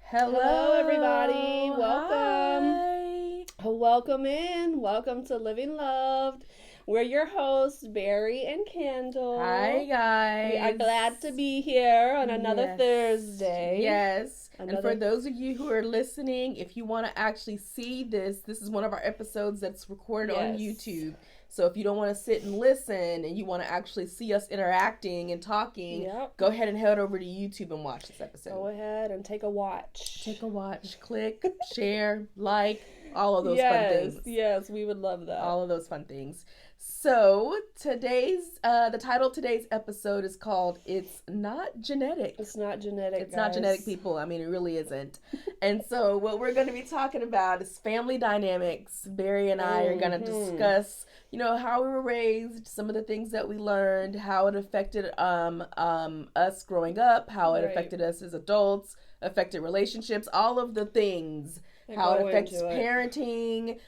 Hello, everybody. Welcome. Hi. Welcome in. Welcome to Living Loved. We're your hosts, Bari and Hi, Candle. We are guys. glad to be here on another Yes. Thursday. Yes. And for Another. those of you who are listening, if you want to actually see this is one of our episodes that's recorded on Yes. YouTube. So if you don't want to sit and listen and you want to actually see us interacting and talking, Yep. go ahead and head over to YouTube and watch this episode. Go ahead and take a watch. Take a watch, click, share, like, all of those fun Yes. things. Yes, we would love that. All of those fun things. So the title of today's episode is called "It's Not Genetic." It's not genetic. It's not genetic, people. I mean, it really isn't. And so what we're going to be talking about is family dynamics. Barry and I are going to discuss, how we were raised, some of the things that we learned, how it affected us growing up, how it affected us as adults, affected relationships, all of the things, how it affects parenting,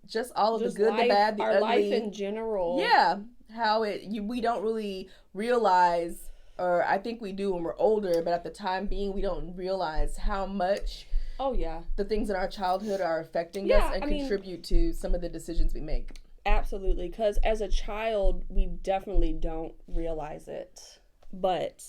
just all of the good, the bad, the ugly. Our life in general. Yeah, how we don't really realize, or I think we do when we're older, but at the time being, we don't realize how much the things in our childhood are affecting us and contribute to some of the decisions we make. Absolutely, because as a child, we definitely don't realize it. But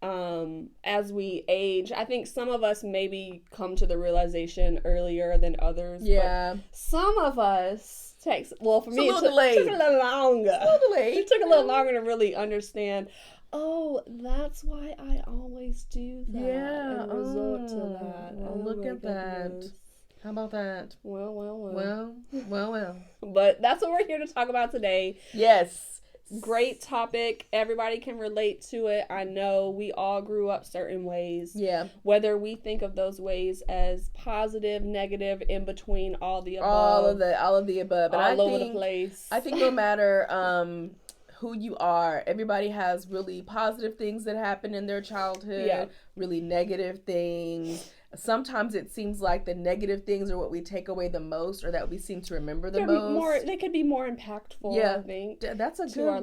as we age, I think some of us maybe come to the realization earlier than others. Yeah. But some of us for me, it took a little longer. It's a little delayed. It took a little longer to really understand. Oh, that's why I always do that. Yeah. And resort to that. Well, look at that. How about that? Well. But that's what we're here to talk about today. Yes. Great topic. Everybody can relate to it. I know we all grew up certain ways. Yeah. Whether we think of those ways as positive, negative, in between, all the above. All of the above. And all over the place. I think no matter who you are, everybody has really positive things that happen in their childhood, really negative things. Sometimes it seems like the negative things are what we take away the most, or that we seem to remember the most. They could be more impactful, I think. That's a good word.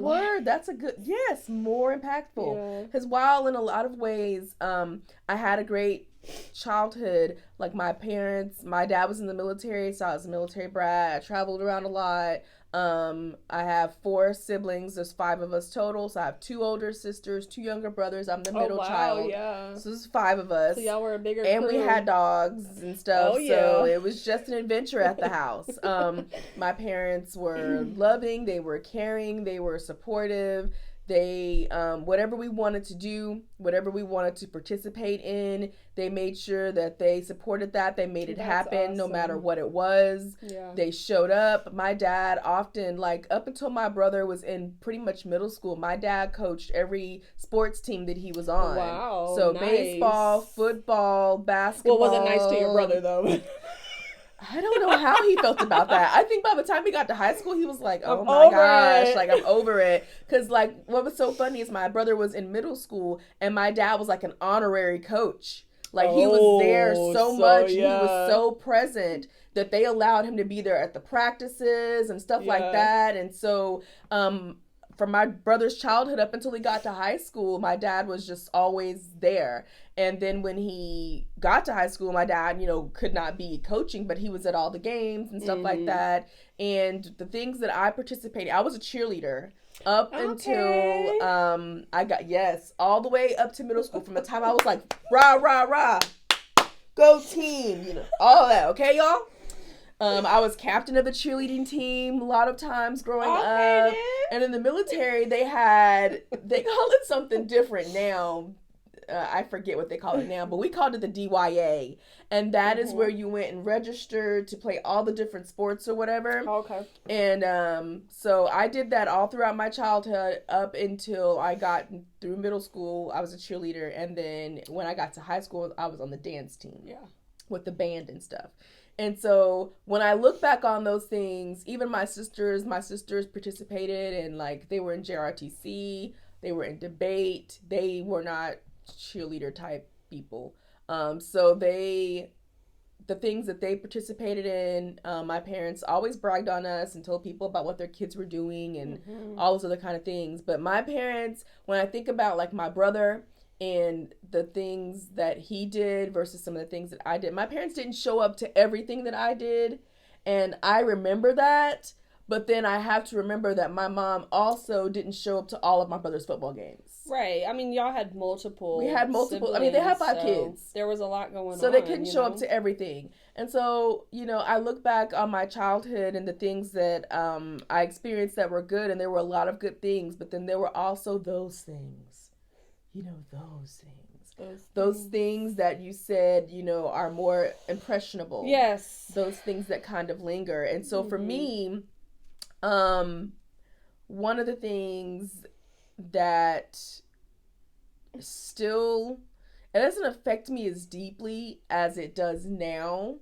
More impactful. Because while in a lot of ways, I had a great childhood, like my dad was in the military, so I was a military brat. I traveled around a lot. I have 4 siblings. There's 5 of us total. So I have 2 older sisters, 2 younger brothers. I'm the middle child. Yeah. So there's 5 of us. So y'all were a bigger and crew. We had dogs and stuff. So it was just an adventure at the house. My parents were loving. They were caring. They were supportive. They, whatever we wanted to do, whatever we wanted to participate in, they made sure that they supported that. They made it happen no matter what it was. Yeah. They showed up. My dad often, like up until my brother was in pretty much middle school, my dad coached every sports team that he was on. Wow. So nice. Baseball, football, basketball. Well, was it nice to your brother though? I don't know how he felt about that. I think by the time he got to high school, he was like, oh my gosh, like I'm over it. Because like what was so funny is my brother was in middle school and my dad was like an honorary coach. Like he was there so much. He was so present that they allowed him to be there at the practices and stuff like that. And so from my brother's childhood up until he got to high school, my dad was just always there. And then when he got to high school, my dad, could not be coaching, but he was at all the games and stuff like that. And the things that I participated, I was a cheerleader up until I got, all the way up to middle school. From the time I was like, rah, rah, rah, go team, all that. Okay, y'all? I was captain of the cheerleading team a lot of times growing up. And in the military, they call it something different now. I forget what they call it now, but we called it the DYA. And that is where you went and registered to play all the different sports or whatever. Okay. And so I did that all throughout my childhood up until I got through middle school. I was a cheerleader. And then when I got to high school, I was on the dance team. Yeah. With the band and stuff. And so when I look back on those things, even my sisters participated in, like, they were in JRTC, they were in debate, they were not cheerleader type people. So the things that they participated in, my parents always bragged on us and told people about what their kids were doing and all those other kind of things. But my parents, when I think about like my brother and the things that he did versus some of the things that I did. My parents didn't show up to everything that I did, and I remember that. But then I have to remember that my mom also didn't show up to all of my brother's football games. Right. I mean, y'all had multiple. We had multiple. I mean, they had 5 kids. There was a lot going on. So they couldn't show up to everything. And so, I look back on my childhood and the things that I experienced that were good, and there were a lot of good things. But then there were also those things. Those things that you said, are more impressionable. Yes. Those things that kind of linger. And so for me, one of the things that still, it doesn't affect me as deeply as it does now.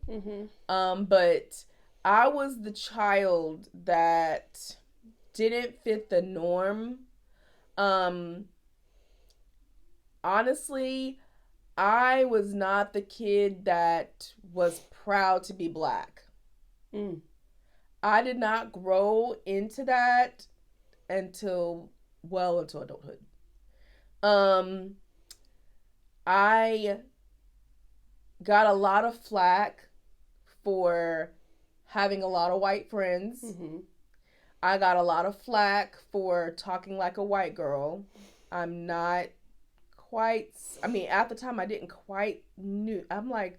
But I was the child that didn't fit the norm. Honestly, I was not the kid that was proud to be Black. I did not grow into that until adulthood. I got a lot of flack for having a lot of white friends. I got a lot of flack for talking like a white girl. I'm not quite, at the time I didn't quite knew. I'm like,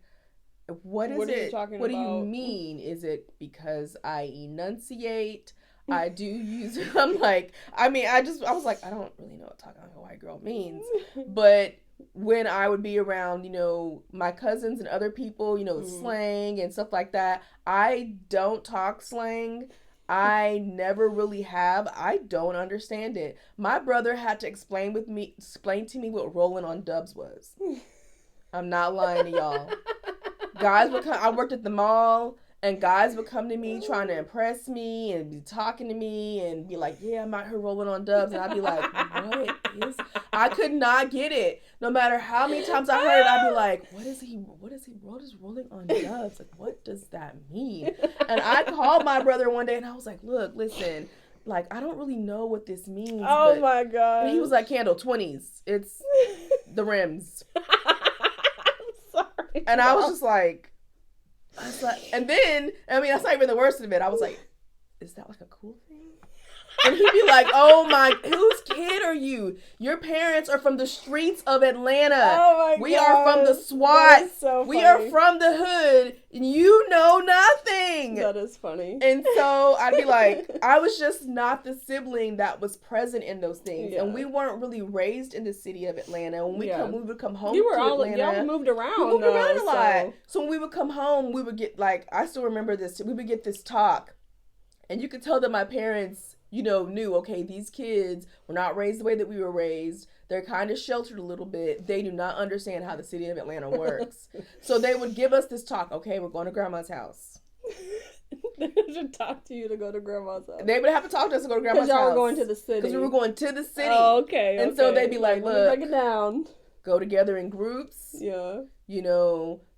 what are you talking about? What do you mean? Is it because I enunciate? I do use it. I was like, I don't really know what talking like a white girl means. But when I would be around, my cousins and other people, slang and stuff like that, I don't talk slang. I never really have. I don't understand it. My brother had to explain to me what rolling on dubs was. I'm not lying to y'all. Guys would come. I worked at the mall, and guys would come to me trying to impress me and be talking to me and be like, "Yeah, I'm out here rolling on dubs," and I'd be like, "What is?" I could not get it. No matter how many times I heard it, I'd be like, "What is he? What is rolling on dubs? Like, what does that mean?" And I called my brother one day, and I was like, "Look, listen. Like, I don't really know what this means." Oh my God. And he was like, "Candle, 20s. It's the rims." And I was just like, and then, that's not even the worst of it. I was like, is that like a cool thing? And he'd be like, "Oh my, whose kid are you? Your parents are from the streets of Atlanta. Oh my we are from the SWAT. So we are from the hood. And you know nothing." That is funny. And so I'd be like, I was just not the sibling that was present in those things. Yeah. And we weren't really raised in the city of Atlanta. When we would come home to Atlanta. Y'all moved around. We moved around a lot. So when we would come home, we would get I still remember this. We would get this talk. And you could tell that my parents, knew, okay, these kids were not raised the way that we were raised. They're kind of sheltered a little bit. They do not understand how the city of Atlanta works. So they would give us this talk. Okay, we're going to grandma's house. They should talk to you to go to grandma's house. They would have to talk to us to go to grandma's house. Because y'all were going to the city. Because we were going to the city. Oh, okay. And so they'd be like, look, break it down. Go together in groups. Yeah.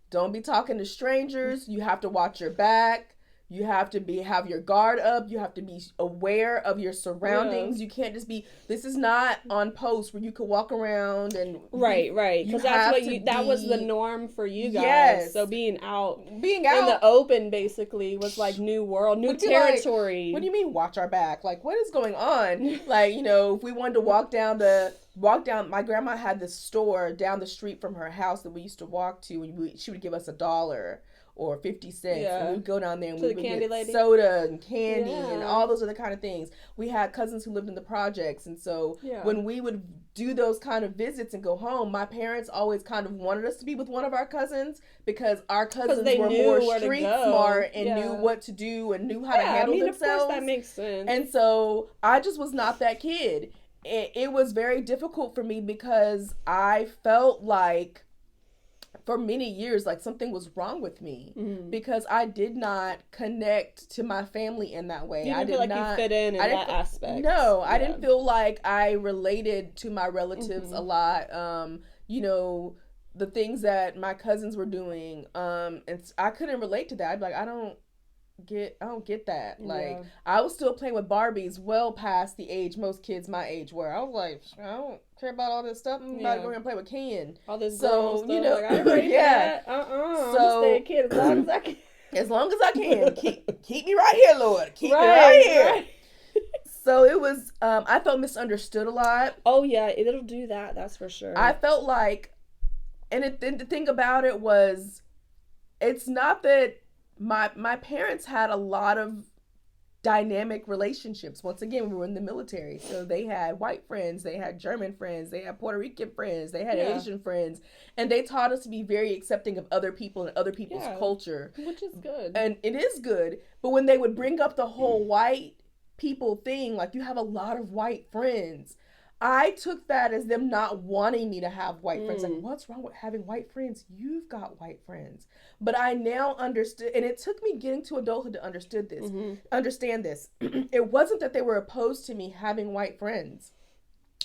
Don't be talking to strangers. You have to watch your back. You have to have your guard up. You have to be aware of your surroundings. Yeah. You can't just be, this is not on post where you could walk around and. Right. Because that's what that was the norm for you guys. Yes. So being out in the open basically was like new world, new territory. Like, what do you mean watch our back? Like, what is going on? Like, if we wanted to walk down, my grandma had this store down the street from her house that we used to walk to, and she would give us $1 or 50 cents. Yeah. And we'd go down there and we would get soda and candy and all those other kind of things. We had cousins who lived in the projects. And so when we would do those kind of visits and go home, my parents always kind of wanted us to be with one of our cousins because our cousins were more street smart and knew what to do and knew how to handle themselves. Of course that makes sense. And so I just was not that kid. It was very difficult for me because I felt like for many years, like something was wrong with me because I did not connect to my family in that way. You didn't feel like you fit in that aspect. No, I didn't feel like I related to my relatives a lot. The things that my cousins were doing, and I couldn't relate to that. I'd be like, I don't I don't get that. Like, Yeah. I was still playing with Barbies well past the age most kids my age were. I was like, I don't care about all this stuff. I'm about to go here and play with Ken. All this So, stuff. you know, Like, I ain't ready yeah. for that. I'm So stay a kid as long as I can. as long as I can, keep me right here, Lord. Keep me right here. Right. So it was. I felt misunderstood a lot. Oh yeah, it'll do that. That's for sure. I felt like, and the thing about it was, it's not that my parents had a lot of dynamic relationships. Once again, we were in the military, so they had white friends, they had German friends, they had Puerto Rican friends, they had Asian friends, and they taught us to be very accepting of other people and other people's culture, which is good. And it is good. But when they would bring up the whole white people thing, like, you have a lot of white friends, I took that as them not wanting me to have white friends. Like, what's wrong with having white friends? You've got white friends. But I now understood, and it took me getting to adulthood to understand this. It wasn't that they were opposed to me having white friends.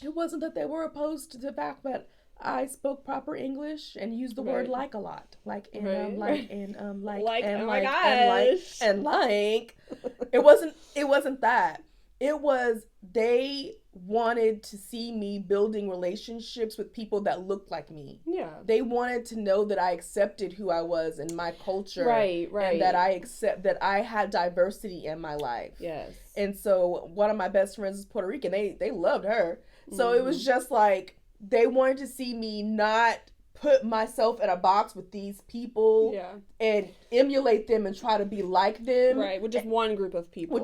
It wasn't that they were opposed to the fact that I spoke proper English and used the word like a lot. Like, and like, and like, like, and oh like, my and like, gosh. and like. It wasn't that. It was they wanted to see me building relationships with people that looked like me. Yeah. They wanted to know that I accepted who I was and my culture. Right. And that I had diversity in my life. Yes. And so one of my best friends is Puerto Rican. They loved her. So it was just like, they wanted to see me not put myself in a box with these people and emulate them and try to be like them. Right. With just one group of people.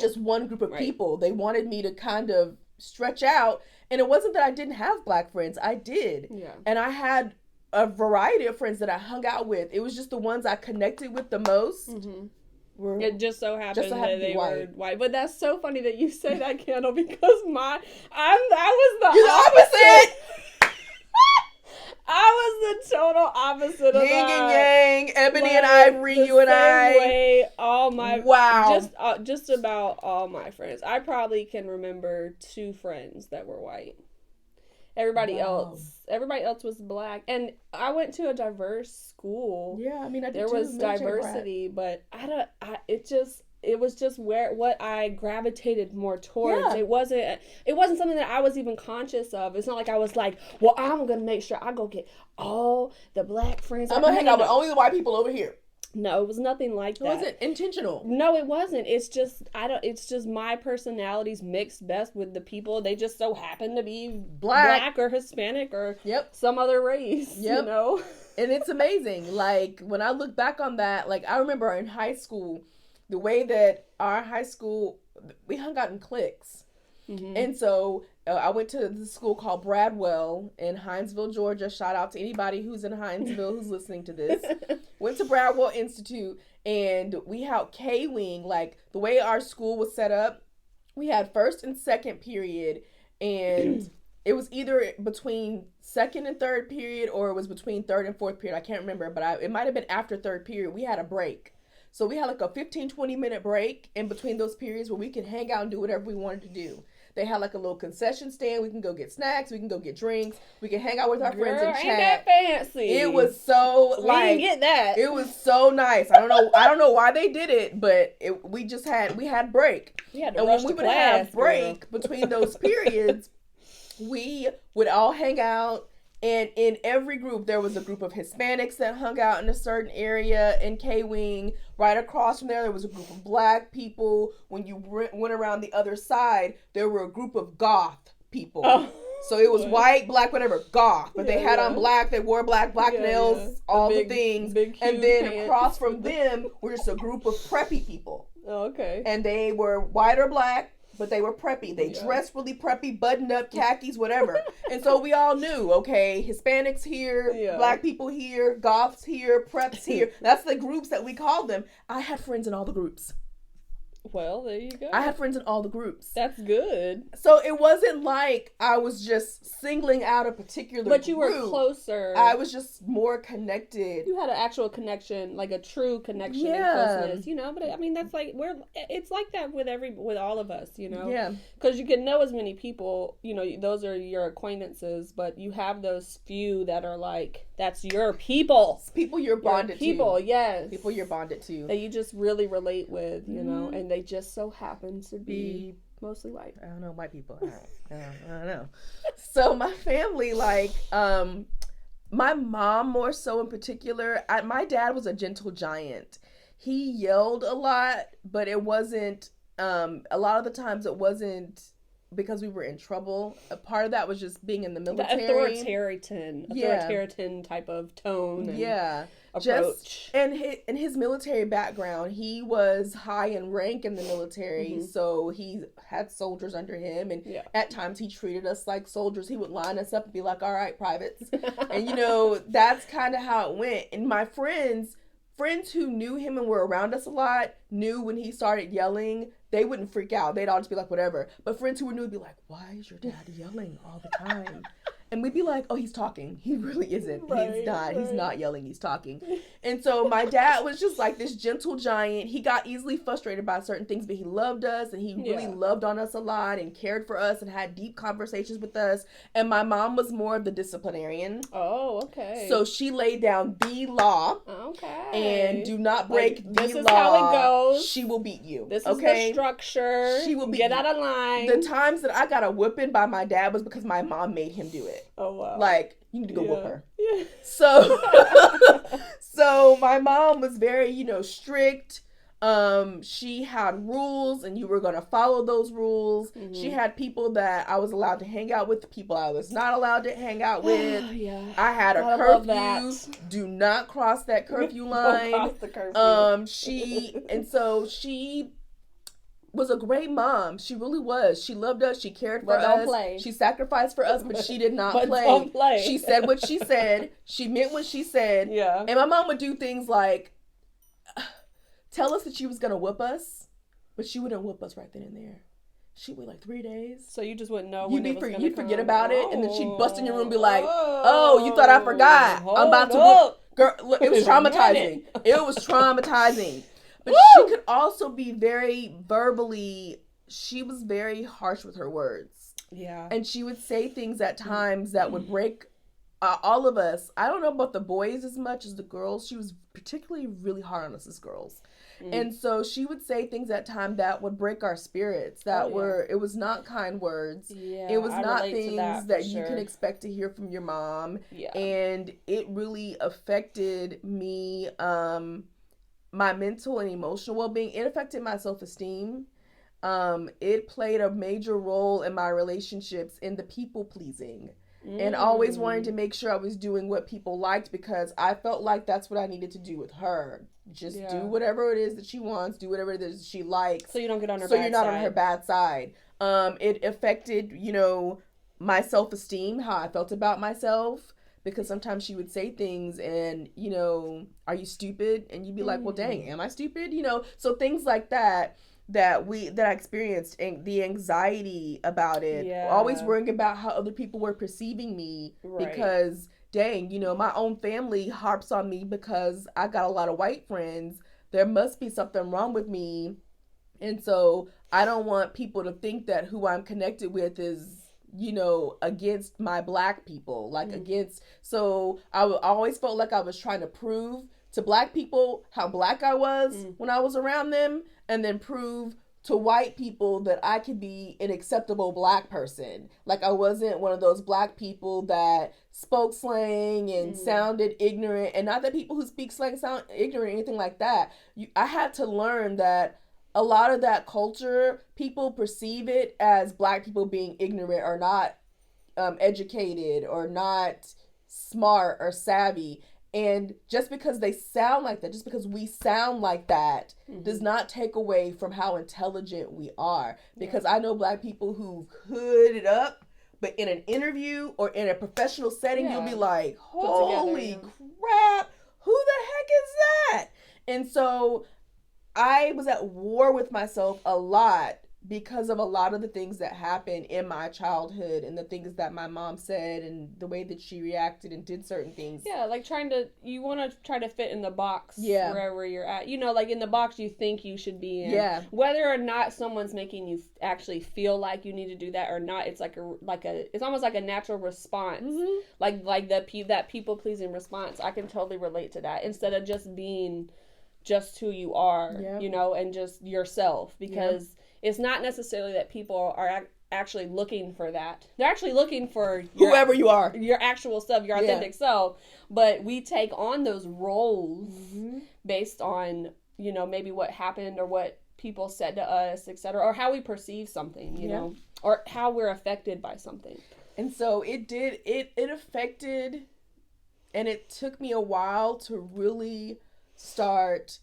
People. They wanted me to kind of stretch out. And it wasn't that I didn't have black friends. I did. Yeah. And I had a variety of friends that I hung out with. It was just the ones I connected with the most. It just so happened that they were white. But that's so funny that you say that, Candle, because I was the opposite. I was the total opposite of Yin that. and yang, ebony and ivory, you and I. Way, just about all my friends. I probably can remember 2 friends that were white. Everybody else was black, and I went to a diverse school. Yeah, I mean, there was diversity, but it was just what I gravitated more towards. Yeah. It wasn't something that I was even conscious of. It's not like I was like, well, I'm gonna make sure I go get all the black friends. I'm gonna hang out with only the white people over here. No, it was nothing like that. It wasn't intentional. No, it wasn't. It's just my personality's mixed best with the people. They just so happen to be black or Hispanic or some other race. You know? And it's amazing. Like, when I look back on that, like, I remember in high school, the way that our high school, we hung out in cliques. And so I went to the school called Bradwell in Hinesville, Georgia. Shout out to anybody who's in Hinesville who's listening to this. Went to Bradwell Institute, and we had K-Wing. Like, the way our school was set up, we had first and second period, and it was either between second and third period, or it was between third and fourth period. I can't remember, but it might have been after third period. We had a break. So we had like a 15-20 minute break in between those periods where we could hang out and do whatever we wanted to do. They had like a little concession stand. We can go get snacks. We can go get drinks. We can hang out with our friends and chat. Ain't that fancy? It was so we didn't get that. It was so nice. I don't know why they did it, but we had break. We had to and rush when we to would class, have break between those periods, we would all hang out. And in every group, there was a group of Hispanics that hung out in a certain area in K-Wing. Right across from there was a group of black people. When you went around the other side, there were a group of goth people. Oh. So it was white, black, whatever, goth. But they had on black, they wore black nails, all the things. And then across from them were just a group of preppy people. Oh, okay. And they were white or black, but they were preppy. They dressed really preppy, buttoned up, khakis, whatever. And so we all knew, okay, Hispanics here, black people here, goths here, preps here. That's the groups that we called them. I had friends in all the groups. Well, there you go. I had friends in all the groups. That's good. So it wasn't like I was just singling out a particular But you group. were closer. I was just more connected. You had an actual connection, like a true connection and closeness, you know. But I mean, that's like it's like that with all of us, you know. Yeah. Because you can know as many people, you know, those are your acquaintances, but you have those few that are like that's your people. People you're bonded to. People, yes. People you're bonded to. That you just really relate with, you know, and they just so happen to be mostly white. I don't know, white people. I don't know. So my family, like, my mom more so in particular, my dad was a gentle giant. He yelled a lot, but it wasn't, a lot of the times it wasn't because we were in trouble. A part of that was just being in the military. The authoritarian type of tone. And approach. And in his military background, he was high in rank in the military, so he had soldiers under him, and at times he treated us like soldiers. He would line us up and be like, all right, privates. And, you know, that's kind of how it went. And my friends who knew him and were around us a lot knew when he started yelling, they wouldn't freak out. They'd all just be like, whatever. But friends who were new would be like, why is your dad yelling all the time? And we'd be like, oh, he's talking. He really isn't. He's not yelling. He's talking. And so my dad was just like this gentle giant. He got easily frustrated by certain things, but he loved us, and he really loved on us a lot and cared for us and had deep conversations with us. And my mom was more of the disciplinarian. Oh, okay. So she laid down the law. Okay. And do not break the law. This is how it goes. She will beat you. This is the structure. She will beat Get you. out of line. The times that I got a whipping by my dad was because my mom made him do it. Oh, wow. Like, you need to go whoop her. Yeah. So, so my mom was very, you know, strict. She had rules, and you were going to follow those rules. She had people that I was allowed to hang out with, people I was not allowed to hang out with. I had a curfew. Do not cross that curfew line. Don't cross the curfew. She was a great mom. She really was. She loved us. She cared for us. Play. She sacrificed for us, but she did not play. Don't play. She said what she said. She meant what she said. Yeah. And my mom would do things like tell us that she was going to whoop us, but she wouldn't whoop us right then and there. She'd wait like 3 days. So you just wouldn't know when it was going to You'd forget about it, and then she'd bust in your room and be like, oh, you thought I forgot. I'm about to whoop. Girl, look, it was traumatizing. It was traumatizing. But she could also be she was very harsh with her words. Yeah. And she would say things at times that would break all of us. I don't know about the boys as much as the girls. She was particularly really hard on us as girls. And so she would say things at times that would break our spirits, it was not kind words. Yeah, it was not things that you can expect to hear from your mom. Yeah. And it really affected me, my mental and emotional well-being. It affected my self-esteem. It played a major role in my relationships in the people-pleasing. And always wanting to make sure I was doing what people liked, because I felt like that's what I needed to do with her. Just do whatever it is that she wants, do whatever it is that she likes. So you don't get on her bad side. So you're not on her bad side. It affected, you know, my self-esteem, how I felt about myself. Because sometimes she would say things and, you know, are you stupid? And you'd be like, well, dang, am I stupid? You know, so things like that I experienced, and the anxiety about it, always worrying about how other people were perceiving me, because dang, you know, my own family harps on me because I got a lot of white friends. There must be something wrong with me. And so I don't want people to think that who I'm connected with is, you know, against my black people, like against, so I always felt like I was trying to prove to black people how black I was when I was around them, and then prove to white people that I could be an acceptable black person. Like I wasn't one of those black people that spoke slang and sounded ignorant, and not that people who speak slang sound ignorant or anything like that. I had to learn that a lot of that culture, people perceive it as black people being ignorant or not educated or not smart or savvy. And just because they sound like that, just because we sound like that, does not take away from how intelligent we are. Because I know black people who've hooded up, but in an interview or in a professional setting, you'll be like, holy crap, who the heck is that? And so I was at war with myself a lot because of a lot of the things that happened in my childhood and the things that my mom said and the way that she reacted and did certain things. Yeah, like you want to try to fit in the box wherever you're at. Like in the box you think you should be in. Yeah. Whether or not someone's making you actually feel like you need to do that or not, it's it's almost like a natural response. Mm-hmm. Like that people pleasing response. I can totally relate to that instead of just being just who you are, and just yourself, because it's not necessarily that people are actually looking for that. They're actually looking for whoever you are, your actual self, your authentic self. But we take on those roles based on, maybe what happened or what people said to us, etc., or how we perceive something, you know, or how we're affected by something. And so it affected, and it took me a while to really start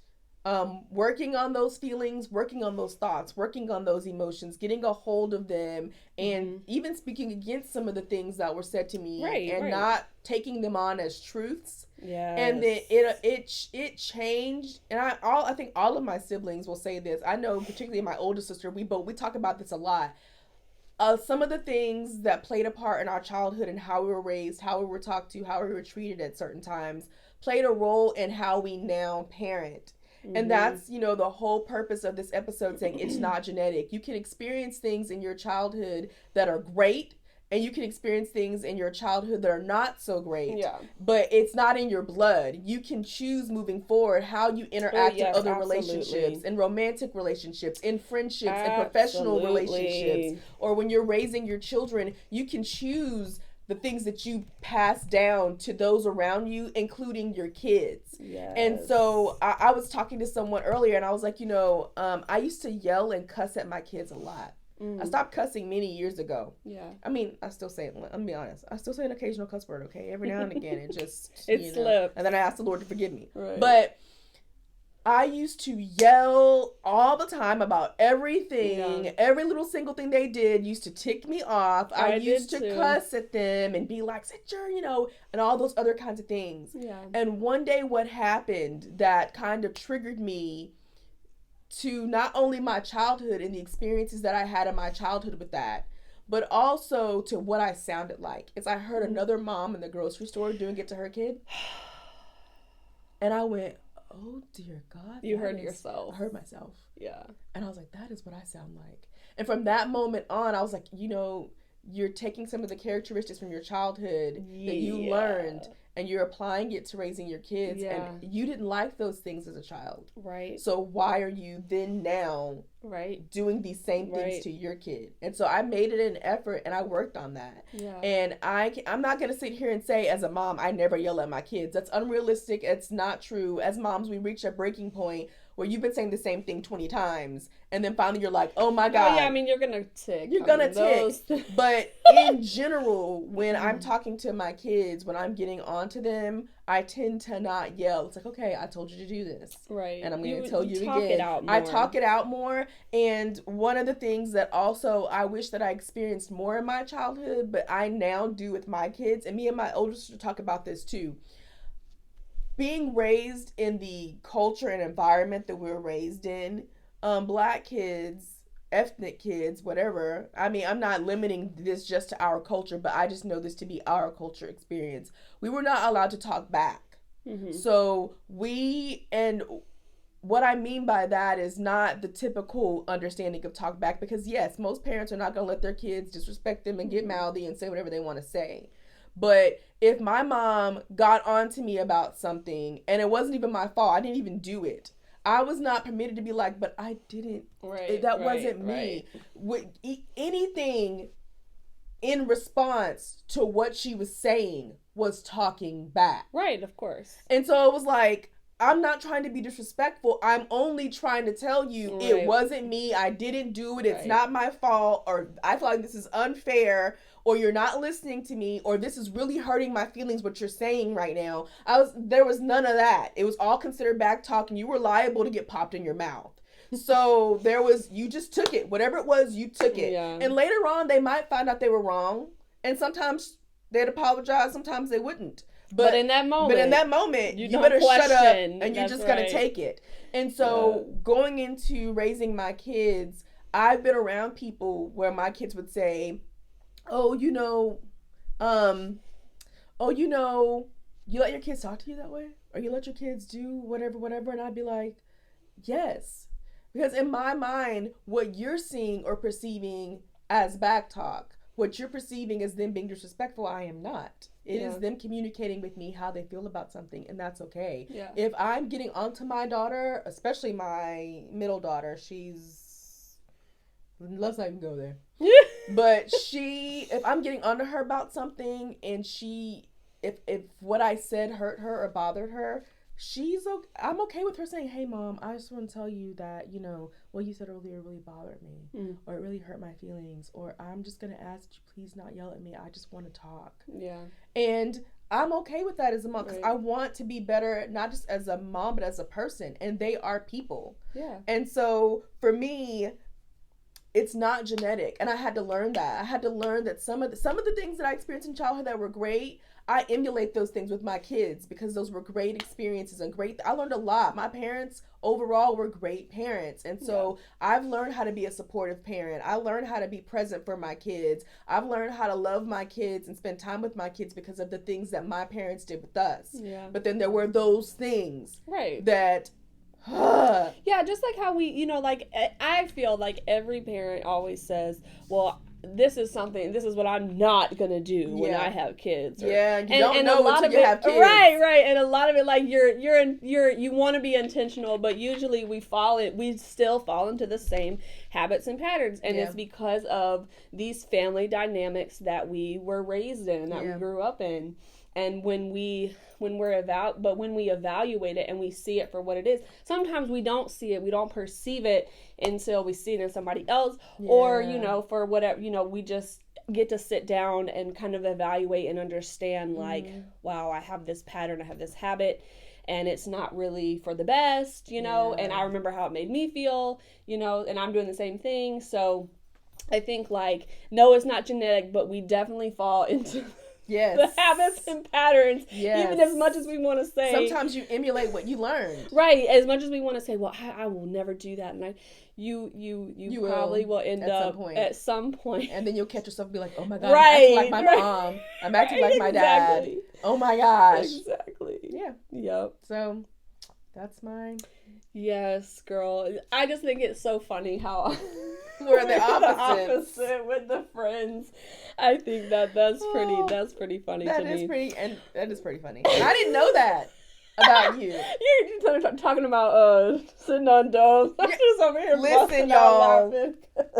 working on those feelings, working on those thoughts, working on those emotions, getting a hold of them, and even speaking against some of the things that were said to me, not taking them on as truths. Yeah. And then it changed, and I think all of my siblings will say this. I know particularly my older sister, we talk about this a lot. Some of the things that played a part in our childhood and how we were raised, how we were talked to, how we were treated at certain times, played a role in how we now parent. And that's, the whole purpose of this episode, saying it's not genetic. You can experience things in your childhood that are great, and you can experience things in your childhood that are not so great. Yeah. But it's not in your blood. You can choose moving forward how you interact in other relationships, in romantic relationships, in friendships, in professional relationships. Or when you're raising your children, you can choose the things that you pass down to those around you, including your kids. Yes. And so I was talking to someone earlier, and I was like, I used to yell and cuss at my kids a lot. I stopped cussing many years ago. Yeah. I mean, I still say it. I'm gonna be honest. I still say an occasional cuss word, okay? Every now and again, it just... it slips. And then I ask the Lord to forgive me. Right. But I used to yell all the time about everything. Yeah. Every little single thing they did used to tick me off. I used to cuss at them and be like, sit your, and all those other kinds of things. Yeah. And one day what happened that kind of triggered me to not only my childhood and the experiences that I had in my childhood with that, but also to what I sounded like, is I heard another mom in the grocery store doing it to her kid. And I went, oh dear God. You heard yourself. I heard myself. Yeah. And I was like, that is what I sound like. And from that moment on, I was like, you're taking some of the characteristics from your childhood that you learned, and you're applying it to raising your kids. Yeah. And you didn't like those things as a child. Right. So why are you then now doing these same things to your kid? And so I made it an effort, and I worked on that. Yeah. And I'm not going to sit here and say, as a mom, I never yell at my kids. That's unrealistic. It's not true. As moms, we reach a breaking point where you've been saying the same thing 20 times, and then finally you're like, oh my God. Oh, yeah, I mean, you're going to tick. You're going to tick. But in general, when I'm talking to my kids, when I'm getting onto them, I tend to not yell. It's like, okay, I told you to do this. Right. And I'm going to tell you again. I talk it out more. And one of the things that also I wish that I experienced more in my childhood, but I now do with my kids, and me and my older sister talk about this too. Being raised in the culture and environment that we were raised in, Black kids, ethnic kids, whatever. I mean, I'm not limiting this just to our culture, but I just know this to be our culture experience. We were not allowed to talk back. Mm-hmm. So and what I mean by that is not the typical understanding of talk back, because yes, most parents are not going to let their kids disrespect them and get mouthy and say whatever they want to say. But if my mom got on to me about something and it wasn't even my fault, I didn't even do it, I was not permitted to be like, but I didn't. That wasn't me. With anything in response to what she was saying was talking back. Right, of course. And so it was like, I'm not trying to be disrespectful. I'm only trying to tell you it wasn't me. I didn't do it. It's not my fault. Or I feel like this is unfair. Or you're not listening to me. Or this is really hurting my feelings, what you're saying right now. There was none of that. It was all considered back talk, and you were liable to get popped in your mouth. So you just took it. Whatever it was, you took it. Yeah. And later on, they might find out they were wrong. And sometimes they'd apologize. Sometimes they wouldn't. But in that moment, you better shut up, and you're just going to take it. And so going into raising my kids, I've been around people where my kids would say, oh, you let your kids talk to you that way? Or you let your kids do whatever? And I'd be like, yes. Because in my mind, what you're seeing or perceiving as back talk, what you're perceiving as them being disrespectful, I am not. It is them communicating with me how they feel about something, and that's okay. Yeah. If I'm getting onto my daughter, especially my middle daughter, let's not even go there. But if I'm getting onto her about something, and if what I said hurt her or bothered her, I'm okay with her saying, hey mom, I just want to tell you that, what you said earlier really bothered me, or it really hurt my feelings, or I'm just going to ask that you please not yell at me. I just want to talk. Yeah. And I'm okay with that as a mom, because I want to be better, not just as a mom, but as a person, and they are people. Yeah. And so for me, it's not genetic, and I had to learn that. I had to learn that some of the things that I experienced in childhood that were great, I emulate those things with my kids, because those were great experiences and I learned a lot. My parents overall were great parents. And so I've learned how to be a supportive parent. I learned how to be present for my kids. I've learned how to love my kids and spend time with my kids because of the things that my parents did with us. Yeah. But then there were those things that yeah, just like how we, I feel like every parent always says, well, this is what I'm not gonna do when I have kids. You don't know until you have kids. Right. And a lot of it, like you want to be intentional, but usually we still fall into the same habits and patterns, and it's because of these family dynamics that we were raised in, that we grew up in. And when we evaluate it and we see it for what it is, sometimes we don't see it, we don't perceive it until we see it in somebody else, or for whatever, we just get to sit down and kind of evaluate and understand, like, wow, I have this pattern, I have this habit, and it's not really for the best, and I remember how it made me feel, and I'm doing the same thing. So I think, like, no, it's not genetic, but we definitely fall into the habits and patterns, even as much as we want to say. Sometimes you emulate what you learned. Right, as much as we want to say, well, I will never do that, and you probably will end up at some point. And then you'll catch yourself and be like, oh my God, I'm acting like my mom. I'm acting like my dad. Oh my gosh. Exactly. Yeah. Yep. So, that's mine. Yes, girl. I just think it's so funny how we're the opposite with the friends. I think that's pretty funny to me. That is pretty funny. And I didn't know that about you. You're talking about sitting on domes. I'm just over here. Listen, y'all.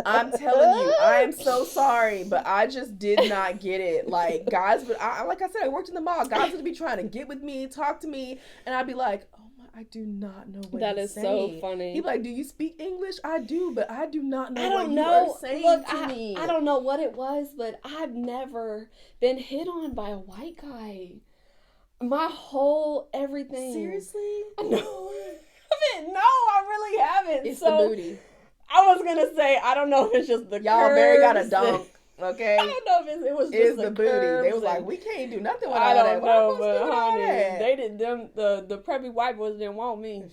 I'm telling you, I am so sorry, but I just did not get it. Like, guys, like I said, I worked in the mall. Guys would be trying to get with me, talk to me, and I'd be like, I do not know what that he's is saying. So funny. He'd be like, do you speak English? I do, but I do not know what you are saying to me. I don't know what it was, but I've never been hit on by a white guy. My whole everything. Seriously? No, I really haven't. It's the booty. I was going to say, I don't know if it's just the Y'all, Barry got a dunk. Okay, I don't know if it was just the booty. They was like, we can't do nothing with all that. I don't know, but honey, they did them. The preppy white boys didn't want me.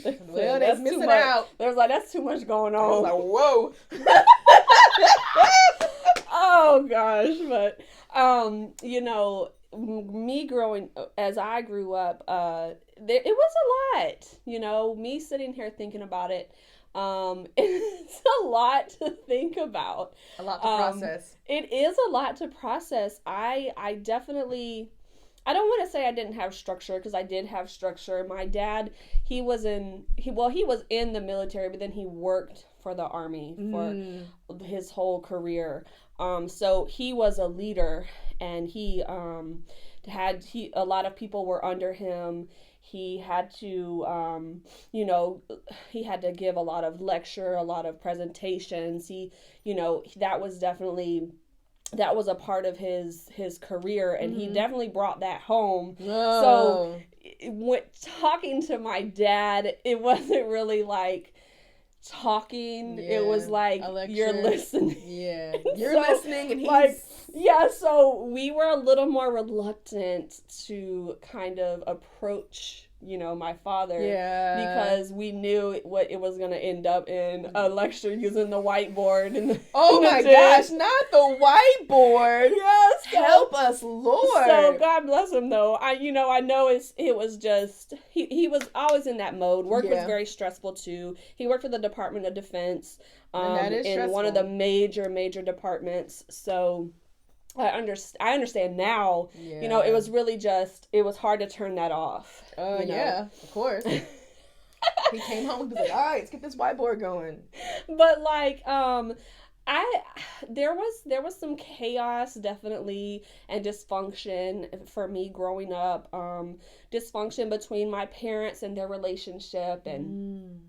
Well, they're missing out. They was like, that's too much going on. I was like, whoa. Oh gosh, but me growing as I grew up, it was a lot. Me sitting here thinking about it. It's a lot to think about. A lot to process. It is a lot to process. I definitely, I don't want to say I didn't have structure, because I did have structure. My dad, he was in the military, but then he worked for the Army for his whole career. So he was a leader, and he a lot of people were under him. He had to, he had to give a lot of lecture, a lot of presentations. That was a part of his career, and he definitely brought that home. Oh. So when talking to my dad, it wasn't really like talking. It was like, you're listening. Yeah. You're listening, and he's like, so we were a little more reluctant to kind of approach my father. Yeah. Because we knew what it was going to end up in, a lecture using the whiteboard. Oh my gosh, not the whiteboard. Yes. Help us, Lord. So God bless him, though. I know it was just, he was always in that mode. Work was very stressful too. He worked for the Department of Defense, and that is in one of the major departments. So I understand now. Yeah. It was really just, it was hard to turn that off. Yeah, of course. He came home and was like, all right, let's get this whiteboard going. But like, there was some chaos, definitely, and dysfunction for me growing up. Dysfunction between my parents and their relationship, and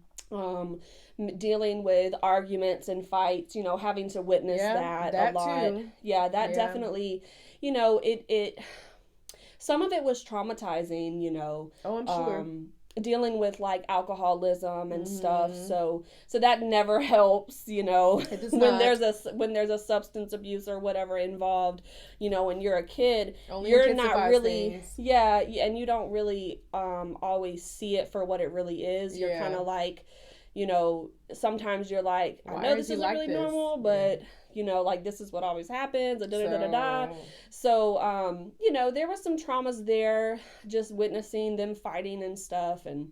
dealing with arguments and fights, having to witness that a lot. Too. Yeah, that definitely, it some of it was traumatizing, Oh, I'm sure. Dealing with like alcoholism and stuff, so that never helps, It does when not. When there's a substance abuse or whatever involved, when you're a kid, you're not really things. And you don't really always see it for what it really is. You're kind of like, sometimes you're like, I know this isn't like really normal, but like this is what always happens. So, there were some traumas there, just witnessing them fighting and stuff, and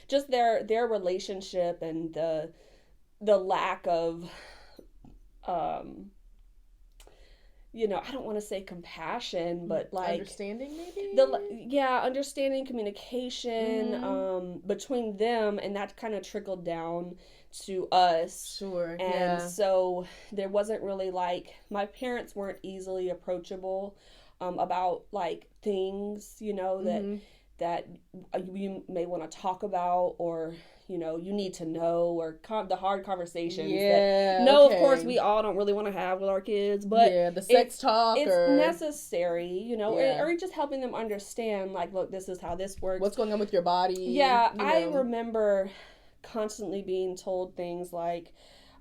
just their relationship and the lack of I don't want to say compassion, but like understanding, maybe. Understanding, communication between them, and that kind of trickled down to us. Sure. And so there wasn't really like, my parents weren't easily approachable about like things, that you may want to talk about, or you need to know, or the hard conversations of course we all don't really want to have with our kids, but the sex talk, it's necessary, or just helping them understand, like, look, this is how this works, what's going on with your body. I remember constantly being told things like,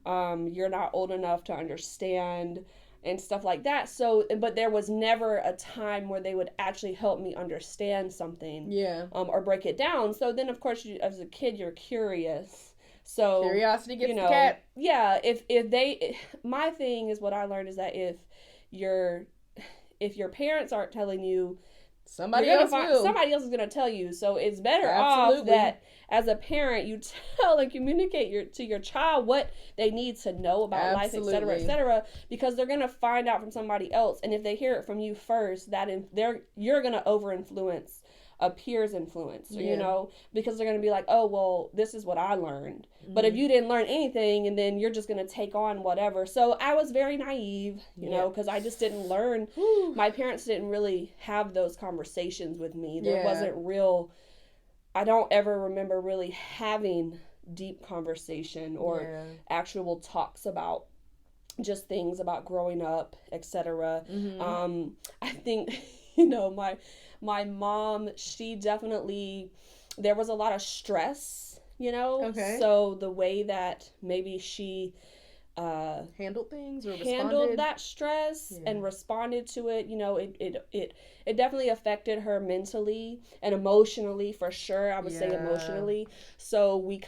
you're not old enough to understand, and stuff like that. So, but there was never a time where they would actually help me understand something, or break it down. So then, of course, as a kid, you're curious. So curiosity gets the cat. Yeah. My thing is, what I learned is that if your parents aren't telling you, somebody else is going to tell you. So it's better off that as a parent, you tell and communicate to your child what they need to know about life, et cetera, because they're going to find out from somebody else. And if they hear it from you first, you're going to over-influence a peer's influence, because they're going to be like, oh, well, this is what I learned. But if you didn't learn anything, and then you're just going to take on whatever. So I was very naive, because I just didn't learn. My parents didn't really have those conversations with me. There wasn't I don't ever remember really having deep conversation or actual talks about just things about growing up, etc. I think, my mom, she definitely, there was a lot of stress, so the way that maybe she handled things or handled that stress and responded to it, it definitely affected her mentally and emotionally, for sure. I would say emotionally. So we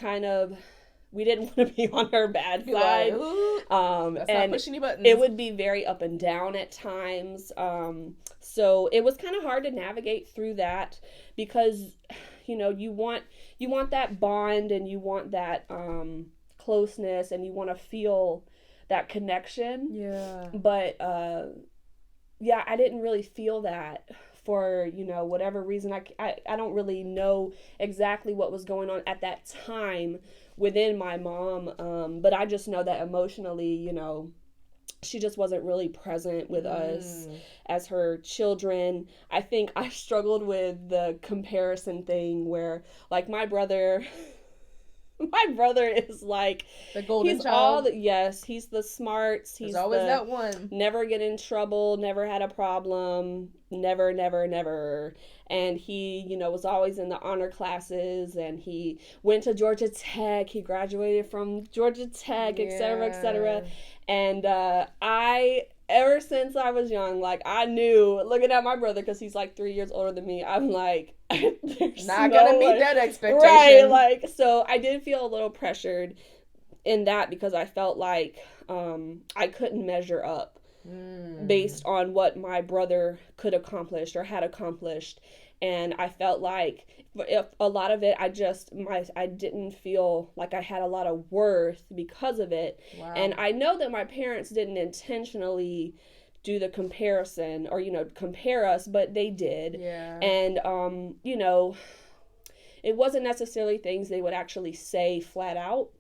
didn't want to be on her bad side. That's not pushing any buttons. It would be very up and down at times. So it was kind of hard to navigate through that, because you want that bond, and you want that closeness, and you want to feel that connection. But I didn't really feel that for whatever reason. I don't really know exactly what was going on at that time within my mom, but I just know that emotionally, she just wasn't really present with us as her children. I think I struggled with the comparison thing, where like my brother is like the golden child. He's the smarts. He's always that one. Never get in trouble, never had a problem, never. And he, was always in the honor classes, and he went to Georgia Tech. He graduated from Georgia Tech, et cetera, et cetera. And I ever since I was young, like, I knew, looking at my brother, because he's like 3 years older than me, I'm like, there's not gonna meet that expectation. Right, like, so I did feel a little pressured in that, because I felt like I couldn't measure up based on what my brother could accomplish or had accomplished. And I felt like if a lot of it, I didn't feel like I had a lot of worth because of it. Wow. And I know that my parents didn't intentionally do the comparison or, compare us, but they did. Yeah. And, it wasn't necessarily things they would actually say flat out.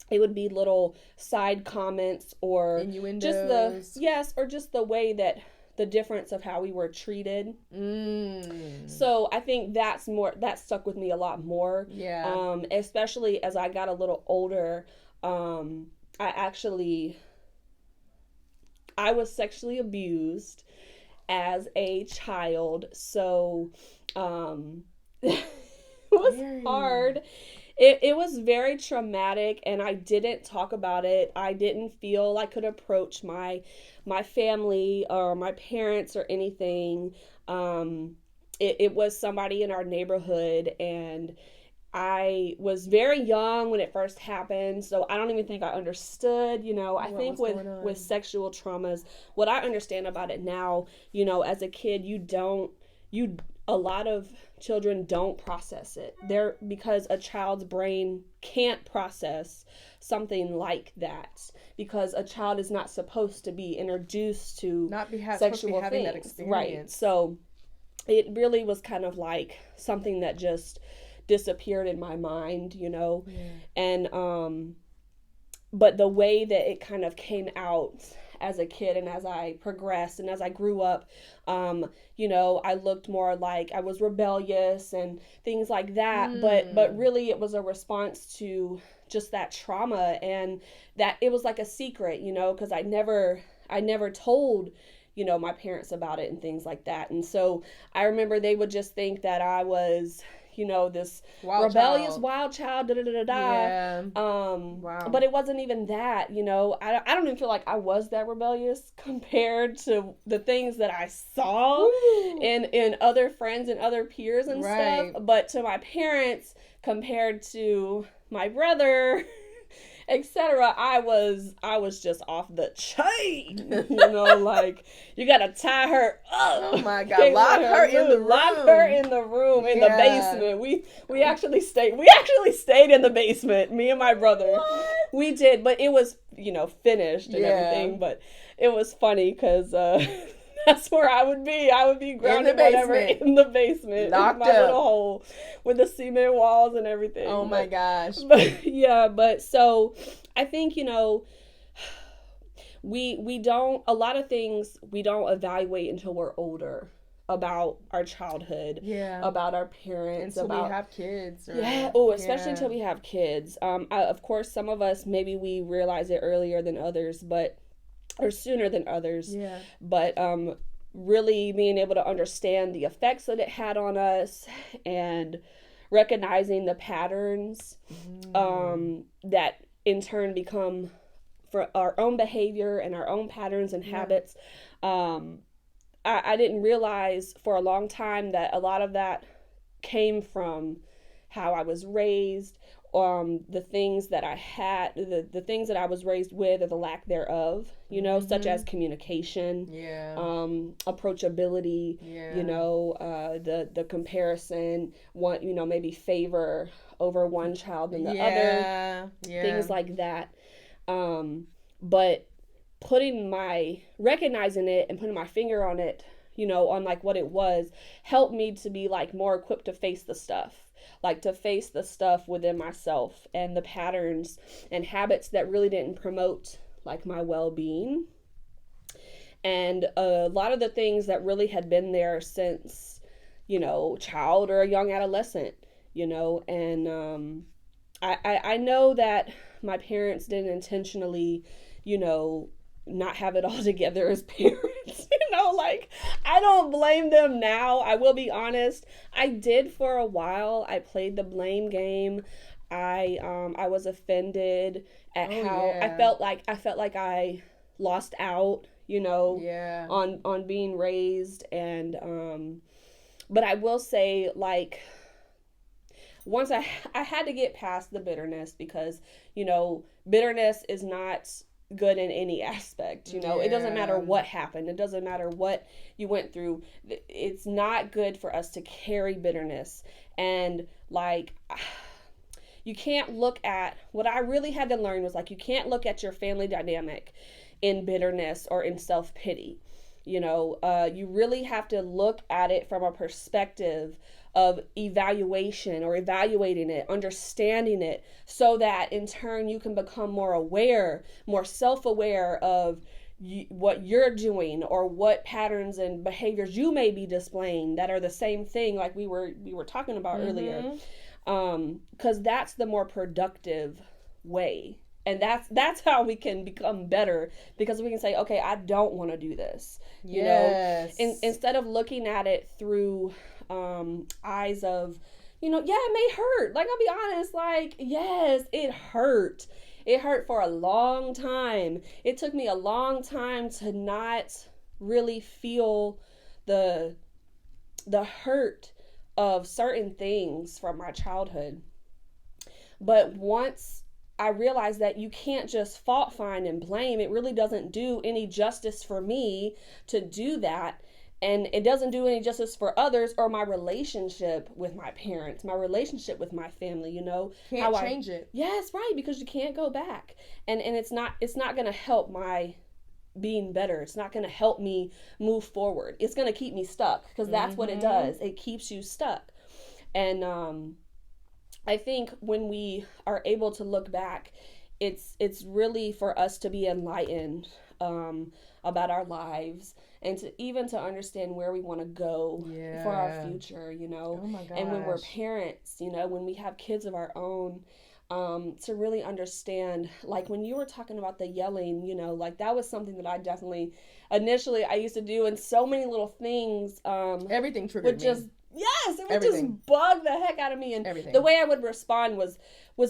It would be little side comments or innuendos. just the way that the difference of how we were treated. So I think that stuck with me a lot more. Yeah. Especially as I got a little older. I was sexually abused as a child. So it was hard. It was very traumatic, and I didn't talk about it. I didn't feel I could approach my family or my parents or anything. It was somebody in our neighborhood, and I was very young when it first happened, so I don't even think I understood, I think with sexual traumas, what I understand about it now, as a kid, a lot of children don't process it. Because a child's brain can't process something like that, because a child is not supposed to be introduced to sexual things. That experience. Right. So it really was kind of like something that just disappeared in my mind, Yeah. And but the way that it kind of came out as a kid and as I progressed and as I grew up, I looked more like I was rebellious and things like that. But really it was a response to just that trauma, and that it was like a secret, because I never told, my parents about it and things like that. And so I remember they would just think that I was, this rebellious wild child, Yeah. Wow. But it wasn't even that, I don't even feel like I was that rebellious compared to the things that I saw in other friends and other peers and stuff. But to my parents, compared to my brother, etc., I was just off the chain, like, you gotta tie her up. Oh my God, lock her in the room in the basement. We actually stayed in the basement, me and my brother. What? We did, but it was, finished and everything, but it was funny because that's where I would be. I would be grounded in the basement. Locked in my little hole with the cement walls and everything. Oh my gosh. But so I think, we don't, a lot of things we don't evaluate until we're older about our childhood, about our parents, until we have kids. Especially until we have kids. Of course, some of us, maybe we realize it earlier than others, or sooner than others. Yeah. But really being able to understand the effects that it had on us and recognizing the patterns that in turn become for our own behavior and our own patterns and habits. I didn't realize for a long time that a lot of that came from how I was raised, the things that I had, the things that I was raised with, or the lack thereof, such as communication, approachability, the comparison, maybe favor over one child than the other, things like that. But recognizing it and putting my finger on it, on like what it was, helped me to be like more equipped to face the stuff. Like to face the stuff within myself and the patterns and habits that really didn't promote like my well-being. And a lot of the things that really had been there since, child or a young adolescent, and I know that my parents didn't intentionally, not have it all together as parents, like, I don't blame them now. I will be honest. I did for a while. I played the blame game. I was offended at how I felt like I lost out, Yeah. on being raised. And but I will say, like, once I had to get past the bitterness, because bitterness is not good in any aspect. It doesn't matter what happened, it doesn't matter what you went through. It's not good for us to carry bitterness. And like, you can't look at, what I really had to learn was, like, you can't look at your family dynamic in bitterness or in self-pity. You really have to look at it from a perspective of evaluation, or evaluating it, understanding it, so that in turn you can become more aware, more self-aware of what you're doing, or what patterns and behaviors you may be displaying that are the same thing, like we were talking about earlier. Because that's the more productive way. And that's how we can become better, because we can say, okay, I don't want to do this. Yes. Instead of looking at it through eyes of, yeah, it may hurt. Like, I'll be honest, like, yes, it hurt. It hurt for a long time. It took me a long time to not really feel the hurt of certain things from my childhood. But once I realized that you can't just fault find and blame, it really doesn't do any justice for me to do that. And it doesn't do any justice for others, or my relationship with my parents, my relationship with my family, Can't change it. Yes, right, because you can't go back. And it's not going to help my being better. It's not going to help me move forward. It's going to keep me stuck, because that's what it does. It keeps you stuck. And I think when we are able to look back, it's really for us to be enlightened about our lives, and to understand where we want to go for our future, Oh my gosh. And when we're parents, when we have kids of our own, to really understand, like when you were talking about the yelling, like that was something that I definitely, initially I used to do, and so many little things, everything triggered me. Yes, it would just bug the heck out of me, and the way I would respond was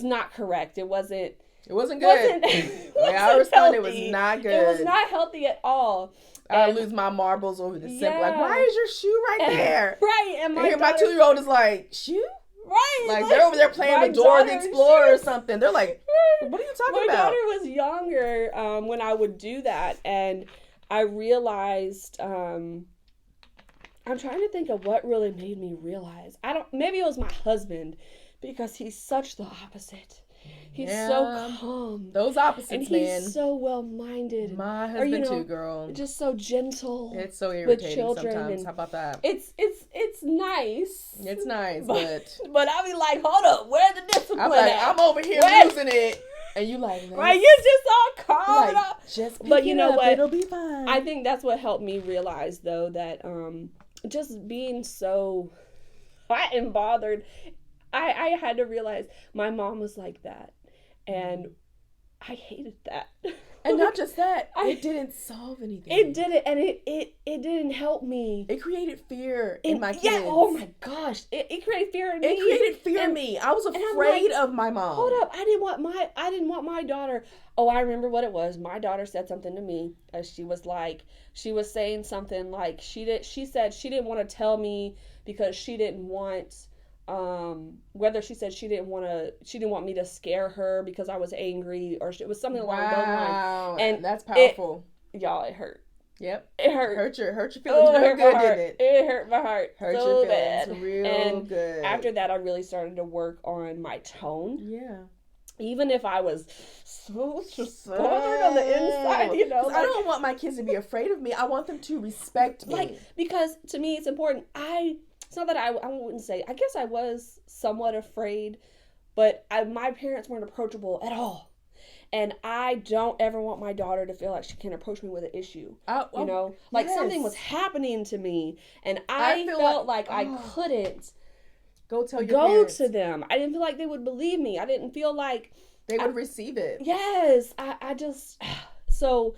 not correct. It wasn't good. The way I responded was not good. It was not healthy at all. I lose my marbles over the simple. Like, why is your shoe right there? Right, and my 2-year-old is like, shoe? Right. Like, they're over there playing with Dora the Explorer or something. They're like, what are you talking about? My daughter was younger when I would do that, and I realized, I'm trying to think of what really made me realize. Maybe it was my husband, because he's such the opposite. He's so calm. Those opposites, and man. He's so well-minded. My husband too, girl. Just so gentle. It's so irritating with children sometimes. How about that? It's nice. It's nice, but I'll be like, hold up, where's the discipline? I'm like, I'm over here losing it. And you like, right? You're just all calm. Like, just pick it up, it'll be fine. I think that's what helped me realize, though, that just being so hot and bothered, I had to realize my mom was like that, and I hated that. And not just that, it didn't solve anything. It didn't, and it didn't help me. It created fear in my kids. Yeah, oh my gosh. It created fear in me. It created fear in me. I was afraid of my mom. Hold up, I didn't want my daughter. Oh, I remember what it was. My daughter said something to me. She was saying something like she said she didn't want to tell me because she didn't want whether she said she didn't want me to scare her because I was angry, or it was something along those lines. And that's powerful. Y'all, it hurt. Yep. It hurt. Hurt your feelings real good, didn't it? It hurt my heart. Hurt so your bad. feelings real good. After that, I really started to work on my tone. Yeah. Even if I was so bothered on the inside, I don't want my kids to be afraid of me. I want them to respect me. Because to me, it's important. It's not that I wouldn't say, I guess I was somewhat afraid, but my parents weren't approachable at all. And I don't ever want my daughter to feel like she can approach me with an issue. Something was happening to me, and I felt like I couldn't go to them. I didn't feel like they would believe me. I didn't feel like they would receive it. Yes. I just, so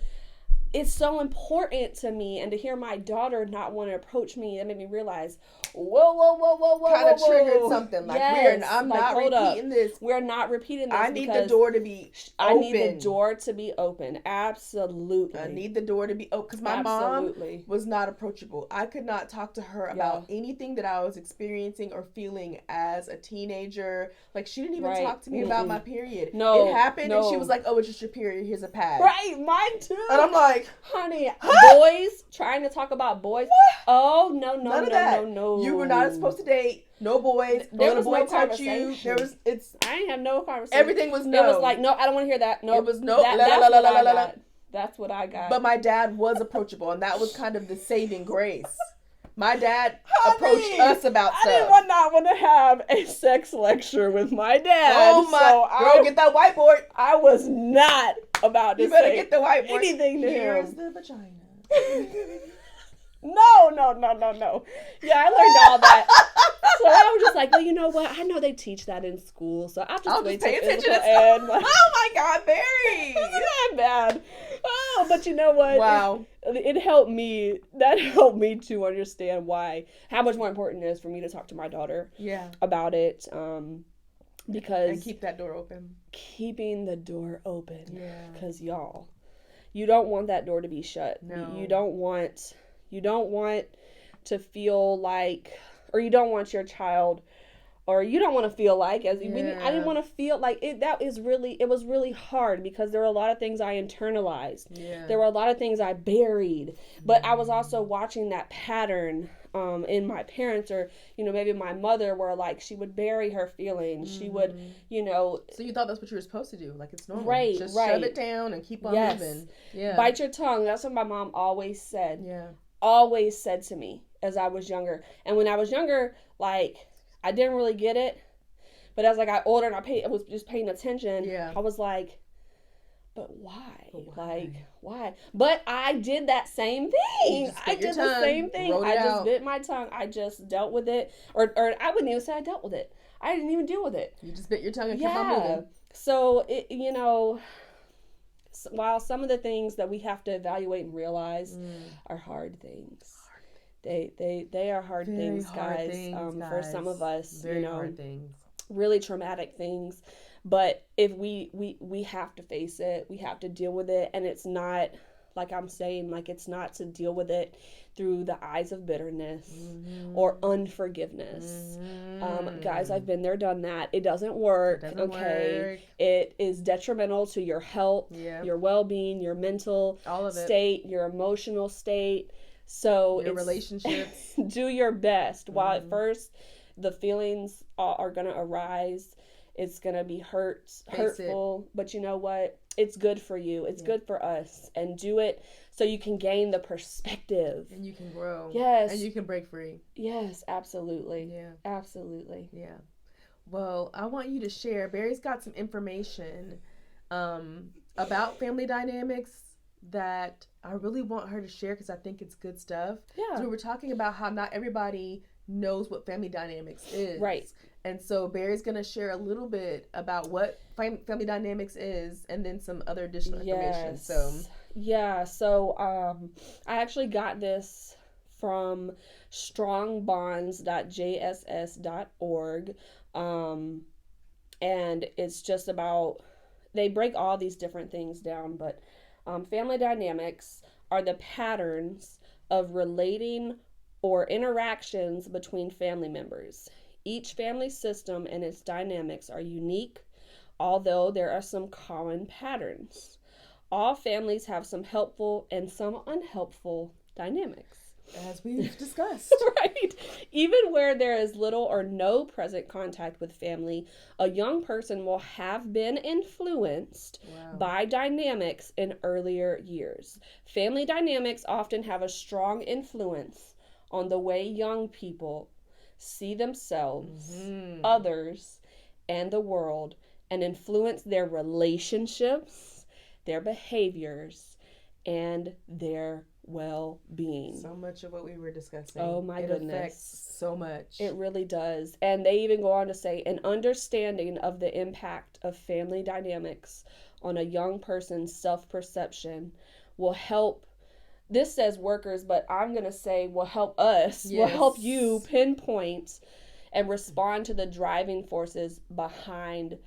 it's so important to me, and to hear my daughter not want to approach me, that made me realize, whoa, kind of triggered something. Like, yes, I'm like, not repeating this. We're not repeating this. I need the door to be open. I need the door to be open. Absolutely. I need the door to be open, because my mom was not approachable. I could not talk to her about anything that I was experiencing or feeling as a teenager. Like, she didn't even talk to me about my period. No, it happened, and she was like, "Oh, it's just your period. Here's a pad." Right, mine too. And I'm like, honey, boys trying to talk about boys. What? Oh no, none of that. No. You were not supposed to date. No boys. There was no touch you. There was. I didn't have no conversation. Everything was no. It was like, no, I don't want to hear that. No, it was no. That's what I got. But my dad was approachable, and that was kind of the saving grace. My dad approached us about stuff. I did not want to have a sex lecture with my dad. Oh my! Girl, get that whiteboard. I was not about to You better get the whiteboard. Anything to him. Here's the vagina. No. Yeah, I learned all that. So I was just like, well, you know what? I know they teach that in school, so I'll just wait pay attention to end. Oh my God, Bari! It's not bad. Oh, but you know what? Wow. It helped me. That helped me to understand how much more important it is for me to talk to my daughter. Yeah. About it. Because and keep that door open. Keeping the door open. Yeah. Because y'all, you don't want that door to be shut. No. You don't want to feel like, or you don't want your child, or you don't want to feel like, I didn't want to feel like it. It was really hard, because there were a lot of things I internalized. Yeah. There were a lot of things I buried, but I was also watching that pattern in my parents, or maybe my mother, where like she would bury her feelings. She would, So you thought that's what you were supposed to do? Like, it's normal, right? Just shove it down and keep on moving. Yeah. Bite your tongue. That's what my mom always said. Yeah. Always said to me as I was younger. And when I was younger, like, I didn't really get it, but as I got older and I was just paying attention. Yeah. I was like, but why? Like, why? But I did that same thing. I did the same thing. I just bit my tongue. I just dealt with it. Or I wouldn't even say I dealt with it. I didn't even deal with it. You just bit your tongue and kept on moving. So, while some of the things that we have to evaluate and realize are hard things. They are hard things, guys. For some of us, very hard things. Really traumatic things. But if we have to face it, we have to deal with it, and it's not, like I'm saying, like, it's not to deal with it through the eyes of bitterness or unforgiveness. Guys, I've been there, done that. It doesn't work. It is detrimental to your health, your well-being, your mental state, your emotional state. So your relationships. Do your best. While at first the feelings are going to arise, it's going to be hurtful, but you know what? It's good for you. It's good for us. And do it so you can gain the perspective. And you can grow. Yes. And you can break free. Yes, absolutely. Yeah. Absolutely. Yeah. Well, I want you to share. Bari's got some information about family dynamics that I really want her to share, because I think it's good stuff. Yeah. So we were talking about how not everybody knows what family dynamics is. Right. And so Bari's going to share a little bit about what family dynamics is, and then some other additional information. So I actually got this from strongbonds.jss.org. And it's just about, they break all these different things down, but family dynamics are the patterns of relating or interactions between family members. Each family system and its dynamics are unique, although there are some common patterns. All families have some helpful and some unhelpful dynamics. As we've discussed. Right. Even where there is little or no present contact with family, a young person will have been influenced by dynamics in earlier years. Family dynamics often have a strong influence on the way young people see themselves, others, and the world, and influence their relationships, their behaviors, and their well-being. So much of what we were discussing. Oh my goodness. It affects so much. It really does. And they even go on to say, an understanding of the impact of family dynamics on a young person's self-perception will help. This says workers, but I'm going to say will help us, will Yes. help you pinpoint and respond to the driving forces behind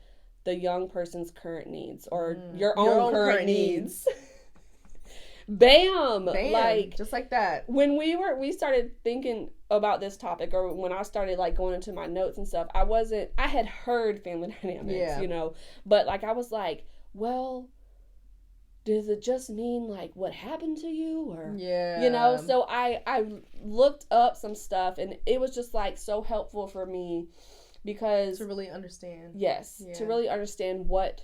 the young person's current needs or your own current needs. Bam! Like, just like that. When we started thinking about this topic, or when I started like going into my notes and stuff, I had heard family dynamics, you know, but like I was like, well, does it just mean like what happened to you, or you know? So I looked up some stuff, and it was just like so helpful for me because to really understand. Yes, to really understand what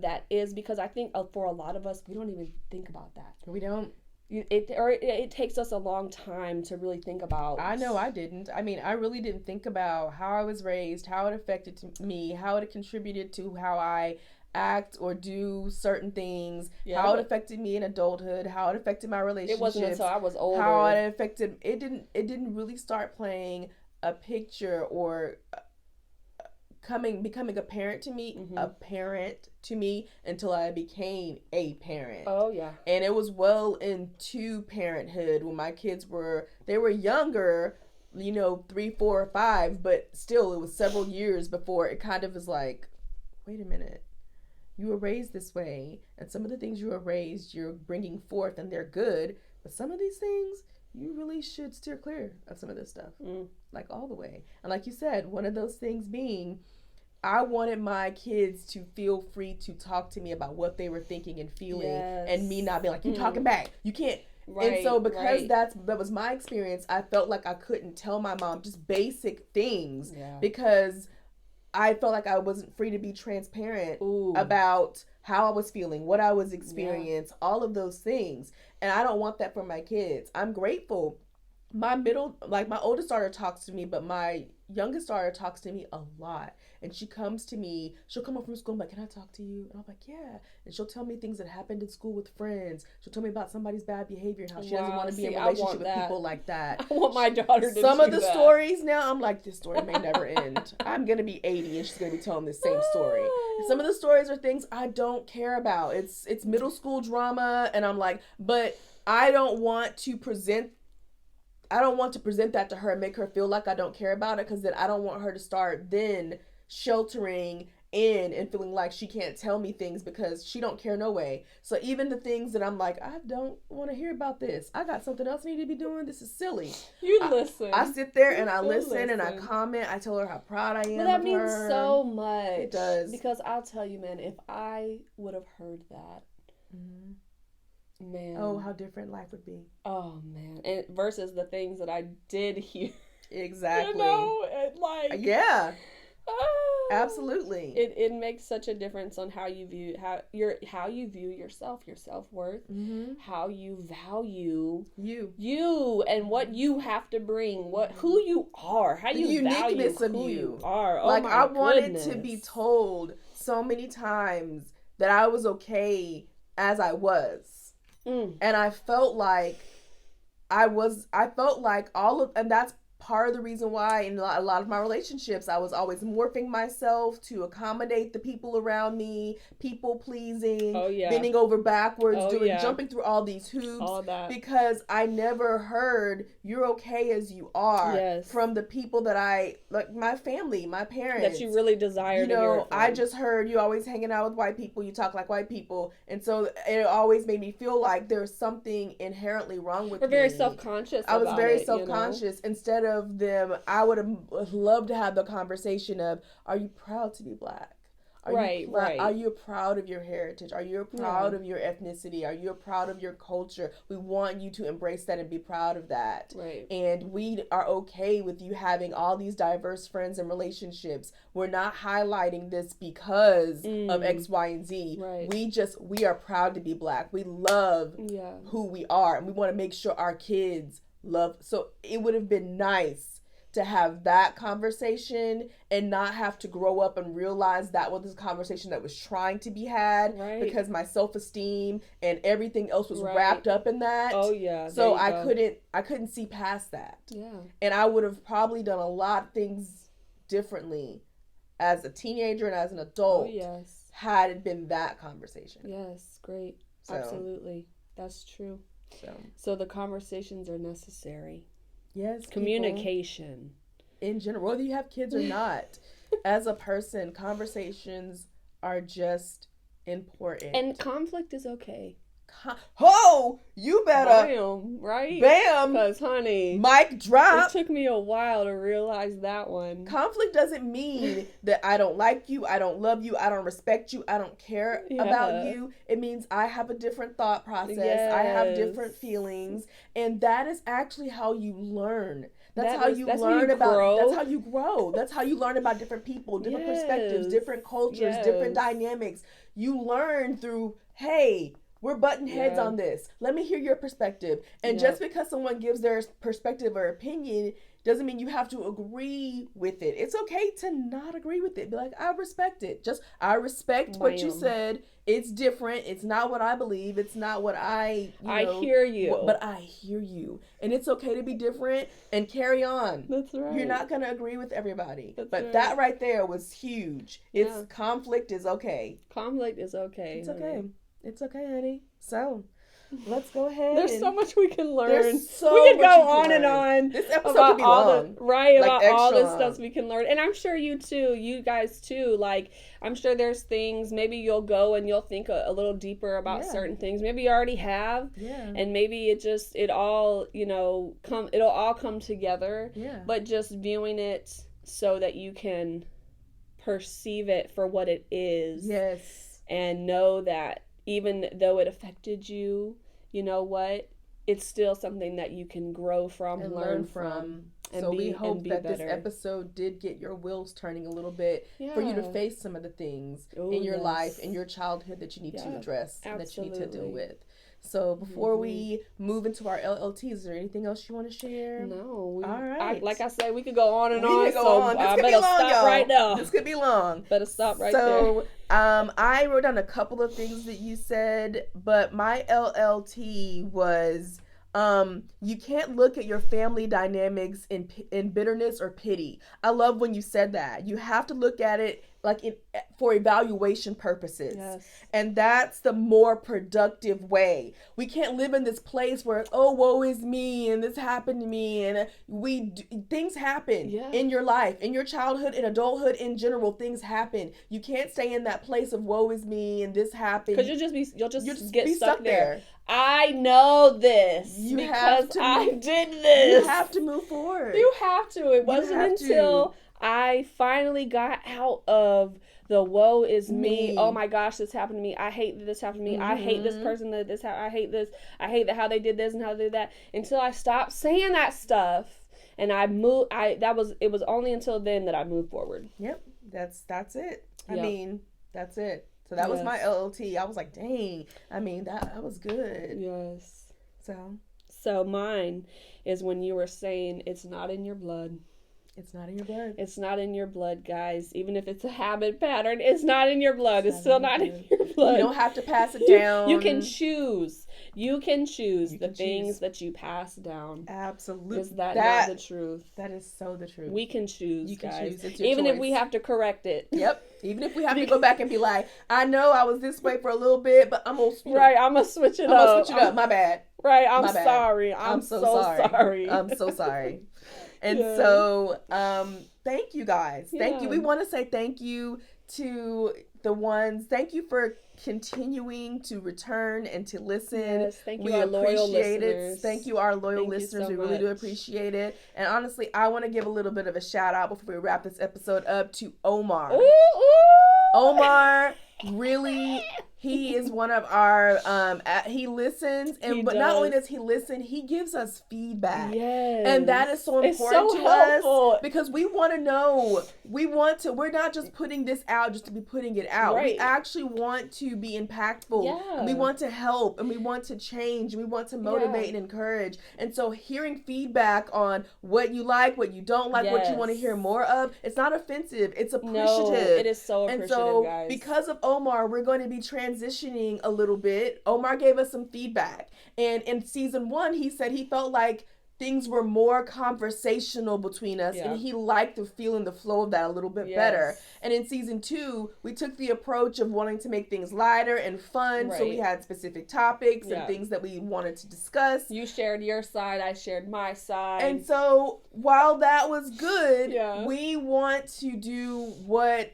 that is, because I think for a lot of us, we don't even think about that. We don't. It takes us a long time to really think about. I know I didn't. I mean, I really didn't think about how I was raised, how it affected me, how it contributed to how I act or do certain things, how it affected me in adulthood, how it affected my relationships. It wasn't until I was older. How it affected. It didn't really start playing a picture or becoming apparent to me until I became a parent. Oh yeah. And it was well into parenthood when my kids were younger, you know, 3, 4, or 5, but still it was several years before it kind of was like, wait a minute, you were raised this way, and some of the things you were raised you're bringing forth and they're good, but some of these things you really should steer clear of some of this stuff, like all the way. And like you said, one of those things being, I wanted my kids to feel free to talk to me about what they were thinking and feeling, and me not be like, you talking back, you can't. Right, and so because that was my experience, I felt like I couldn't tell my mom just basic things because I felt like I wasn't free to be transparent about how I was feeling, what I was experiencing, all of those things. And I don't want that for my kids. I'm grateful. My oldest daughter talks to me, but my youngest daughter talks to me a lot. And she comes to me, she'll come up from school and be like, can I talk to you? And I'm like, yeah. And she'll tell me things that happened in school with friends. She'll tell me about somebody's bad behavior and how she doesn't want to be in a relationship with people like that. I want my daughter to Some of the stories now, I'm like, this story may never end. I'm going to be 80 and she's going to be telling the same story. And some of the stories are things I don't care about. It's middle school drama, and I'm like, but I don't want to present that to her and make her feel like I don't care about it, because then I don't want her to start then sheltering in and feeling like she can't tell me things because she don't care no way. So even the things that I'm like, I don't want to hear about this, I got something else I need to be doing, this is silly. Listen. I sit there and I listen and I comment. I tell her how proud I am. But that means so much. It does. Because I'll tell you, man, if I would have heard that, man. Oh, how different life would be. Oh, man. And versus the things that I did hear. Exactly. You know, and like. Yeah. Absolutely. It makes such a difference on how you view yourself, your self-worth, how you value you and what you have to bring, who you are, how you uniqueness value of who you are. Oh, like, I wanted goodness. to be told so many times that I was okay as I was. And I felt like and that's part of the reason why in a lot of my relationships I was always morphing myself to accommodate the people around me, people pleasing, bending over backwards, jumping through all these hoops, because I never heard you're okay as you are from the people that I like, my family, my parents, that you really desired. You know, I just heard you always hanging out with white people, you talk like white people, and so it always made me feel like there's something inherently wrong with me. Very self-conscious. I was very self-conscious. Instead of them, I would have loved to have the conversation of, are you proud to be Black? Are you proud of your heritage? Are you proud of your ethnicity? Are you proud of your culture? We want you to embrace that and be proud of that. Right. And we are okay with you having all these diverse friends and relationships. We're not highlighting this because of X, Y, and Z. Right. We are proud to be Black. We love who we are, and we want to make sure our kids love. So it would have been nice to have that conversation and not have to grow up and realize that was this conversation that was trying to be had, because my self-esteem and everything else was wrapped up in that. Oh yeah. So I couldn't see past that. Yeah. And I would have probably done a lot of things differently as a teenager and as an adult. Oh yes. Had it been that conversation. Yes, great. So, absolutely. That's true. So, So the conversations are necessary. yes, Communication. People, in general, whether you have kids or not, as a person, conversations are just important. And conflict is okay. You better. Bam, right? Bam. Because, honey, mic drop. It took me a while to realize that one. Conflict doesn't mean that I don't like you, I don't love you, I don't respect you, I don't care about you. It means I have a different thought process. Yes. I have different feelings. And that is actually how you learn. That's how you learn about. That's how you grow. That's how you learn about different people, different perspectives, different cultures, different dynamics. You learn through, hey, we're butting heads on this. Let me hear your perspective. And just because someone gives their perspective or opinion doesn't mean you have to agree with it. It's okay to not agree with it. Be like, I respect it. I respect what you said. It's different. It's not what I believe. It's not what I hear you. But I hear you. And it's okay to be different and carry on. That's right. You're not going to agree with everybody. That right there was huge. Conflict is okay. Conflict is okay. It's okay. It's okay, honey. So, let's go ahead. There's so much we can learn. We could go on and on. This episode could be long. About all the stuff we can learn. And I'm sure you guys too, like, I'm sure there's things, maybe you'll go and you'll think a little deeper about certain things. Maybe you already have. Yeah. And maybe it'll all come together. Yeah. But just viewing it so that you can perceive it for what it is. Yes. And know that even though it affected you, you know what? It's still something that you can grow from and learn from. So we hope that this episode did get your wheels turning a little bit for you to face some of the things in your life, in your childhood that you need to address and that you need to deal with. So before we move into our LLT, is there anything else you want to share? No. All right. Like I said, we could go on and on. We could go on. This could be long, stop right now. This could be long. Better stop right there. So I wrote down a couple of things that you said, but my LLT was you can't look at your family dynamics in bitterness or pity. I love when you said that. You have to look at it for evaluation purposes. Yes. And that's the more productive way. We can't live in this place where, oh, woe is me, and this happened to me, and things happen in your life, in your childhood, in adulthood, in general, things happen. You can't stay in that place of woe is me, and this happened. Because you'll just get stuck there. I know this because I did this. You have to move forward. You have to. It wasn't until I finally got out of the woe is me. Oh my gosh, this happened to me. I hate that this happened to me. Mm-hmm. I hate this person that this happened. I hate this. I hate how they did this and how they did that. Until I stopped saying that stuff and I moved. It was only until then that I moved forward. Yep, that's it. I mean, that's it. So that was my LLT. I was like, dang. I mean, that was good. Yes. So mine is when you were saying it's not in your blood. It's not in your blood. It's not in your blood, guys. Even if it's a habit pattern, it's not in your blood. It's still not in your blood. You don't have to pass it down. You can choose. You can choose the things that you pass down. Absolutely. Is that not the truth? That is so the truth. We can choose, you can guys. Choose. It's your Even choice. If we have to correct it. Yep. Even if we have to go back and be like, I know I was this way for a little bit, but I'm going to I'm going to switch it up. My bad. Right. I'm sorry. I'm so sorry. I'm so sorry. And so, thank you guys. Thank you. We want to say thank you to the ones. Thank you for continuing to return and to listen. Yes, thank you, our loyal listeners. Thank you, our loyal listeners. We really do appreciate it. And honestly, I want to give a little bit of a shout out before we wrap this episode up to Omar. Ooh, ooh. Omar, really, he is one of our, he listens, but not only does he listen, he gives us feedback. Yes. And that is so important to us because we want to know, we're not just putting this out just to be putting it out. Right. We actually want to be impactful. Yeah. And we want to help and we want to change and we want to motivate and encourage. And so hearing feedback on what you like, what you don't like, what you want to hear more of, it's not offensive. It's appreciative. No, it is so appreciative, and so, guys. Because of Omar, we're going to be transitioning a little bit. Omar gave us some feedback. And in season 1, he said he felt like things were more conversational between us, and he liked the feel and the flow of that a little bit better. And in season 2, we took the approach of wanting to make things lighter and fun, so we had specific topics and things that we wanted to discuss. You shared your side, I shared my side. And so while that was good, we want to do what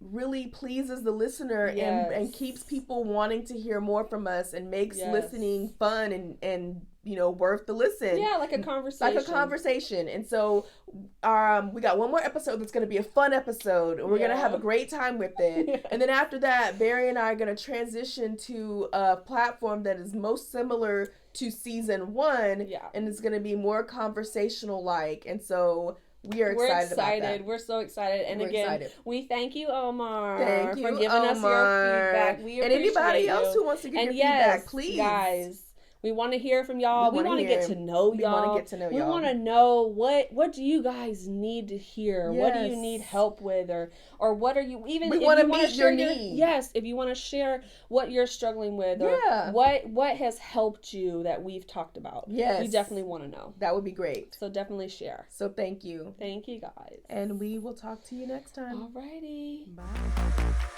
really pleases the listener and keeps people wanting to hear more from us and makes listening fun and you know, worth the listen. Yeah, like a conversation. And so we got one more episode that's going to be a fun episode. And we're going to have a great time with it. And then after that, Barry and I are going to transition to a platform that is most similar to season 1. Yeah. And it's going to be more conversational like. And so we're excited about that. We're so excited. And we thank you, Omar. Thank you, for giving us your feedback. We appreciate and anybody else who wants to give your feedback, please. Guys. We want to hear from y'all. We want to get to know y'all. We want to know what do you guys need to hear? Yes. What do you need help with, or what are you even? We want to meet your needs. Yes, if you want to share what you're struggling with, or what has helped you that we've talked about. Yes, we definitely want to know. That would be great. So definitely share. So thank you. Thank you, guys. And we will talk to you next time. Alrighty. Bye.